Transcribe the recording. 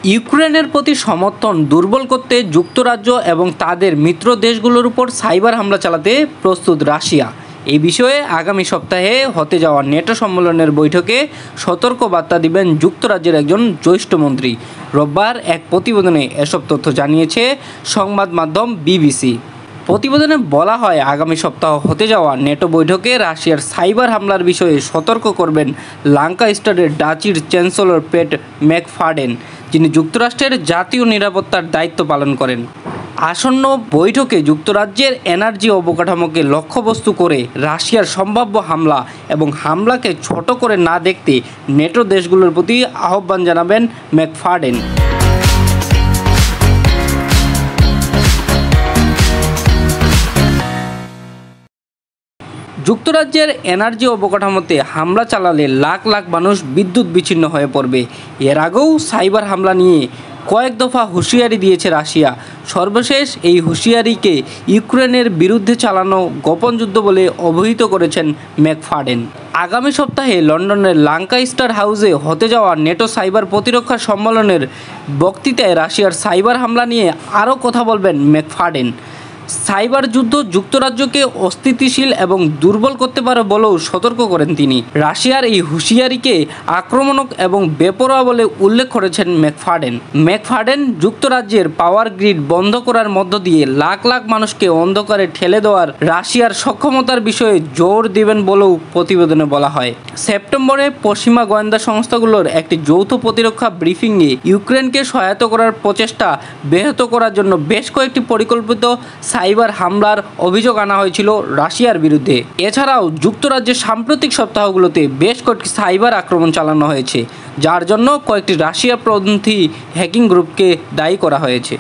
ইউক্রেনের প্রতি সমর্থন দুর্বল করতে যুক্তরাজ্য এবং তাদের মিত্র দেশগুলোর উপর সাইবার হামলা চালাতে প্রস্তুত রাশিয়া। এই বিষয়ে আগামী সপ্তাহে হতে যাওয়া নেটো সম্মেলনের বৈঠকে সতর্ক বার্তা দিবেন যুক্তরাজ্যের একজন জ্যেষ্ঠ মন্ত্রী। রোববার এক প্রতিবেদনে এসব তথ্য জানিয়েছে সংবাদ মাধ্যম বিবিসি। প্রতিবেদনে বলা হয়, আগামী সপ্তাহ হতে যাওয়া নেটো বৈঠকে রাশিয়ার সাইবার হামলার বিষয়ে সতর্ক করবেন লাঙ্কাস্টারের ডাচির চ্যান্সেলর পেট ম্যাকফার্ডেন, যিনি যুক্তরাষ্ট্রের জাতীয় নিরাপত্তার দায়িত্ব পালন করেন। আসন্ন বৈঠকে যুক্তরাজ্যের এনার্জি অবকাঠামোকে লক্ষ্যবস্তু করে রাশিয়ার সম্ভাব্য হামলা এবং হামলাকে ছোট করে না দেখতে নেটো দেশগুলোর প্রতি আহ্বান জানাবেন ম্যাকফার্ডেন। যুক্তরাজ্যের এনার্জি অবকাঠামোতে হামলা চালালে লাখ লাখ মানুষ বিদ্যুৎ বিচ্ছিন্ন হয়ে পড়বে। এর আগেও সাইবার হামলা নিয়ে কয়েক দফা হুঁশিয়ারি দিয়েছে রাশিয়া। সর্বশেষ এই হুঁশিয়ারিকে ইউক্রেনের বিরুদ্ধে চালানো গোপন যুদ্ধ বলে অভিহিত করেছেন ম্যাকফার্ডেন। আগামী সপ্তাহে লন্ডনের লাঙ্কাস্টার হাউসে হতে যাওয়া নেটো সাইবার প্রতিরক্ষা সম্মেলনের বক্তৃতায় রাশিয়ার সাইবার হামলা নিয়ে আরও কথা বলবেন ম্যাকফার্ডেন। সাইবার যুদ্ধ যুক্তরাজ্যকে অস্থিতিশীল এবং দুর্বল করতে পারে বলেও সতর্ক করেন তিনি। রাশিয়ার এই হুঁশিয়ারিকে আক্রমণক এবং বেপরোয়া বলে উল্লেখ করেছেন ম্যাকফার্ডেন যুক্তরাজ্যের পাওয়ার গ্রিড বন্ধ করার মধ্য দিয়ে লাখ লাখ মানুষকে অন্ধকারে ঠেলে দেওয়ার রাশিয়ার সক্ষমতার বিষয়ে জোর দিবেন বলেও প্রতিবেদনে বলা হয়। সেপ্টেম্বরে পশ্চিমা গোয়েন্দা সংস্থাগুলোর একটি যৌথ প্রতিরক্ষা ব্রিফিংয়ে ইউক্রেনকে সহায়তা করার প্রচেষ্টা ব্যাহত করার জন্য বেশ কয়েকটি পরিকল্পিত সাইবার হামলার অভিযোগ আনা হয়েছিল রাশিয়ার বিরুদ্ধে। এছাড়াও যুক্তরাজ্যের সাম্প্রতিক সপ্তাহগুলোতে বেশ কয়েকটি সাইবার আক্রমণ চালানো হয়েছে, যার জন্য কয়েকটি রাশিয়াপন্থী হ্যাকিং গ্রুপকে দায়ী করা হয়েছে।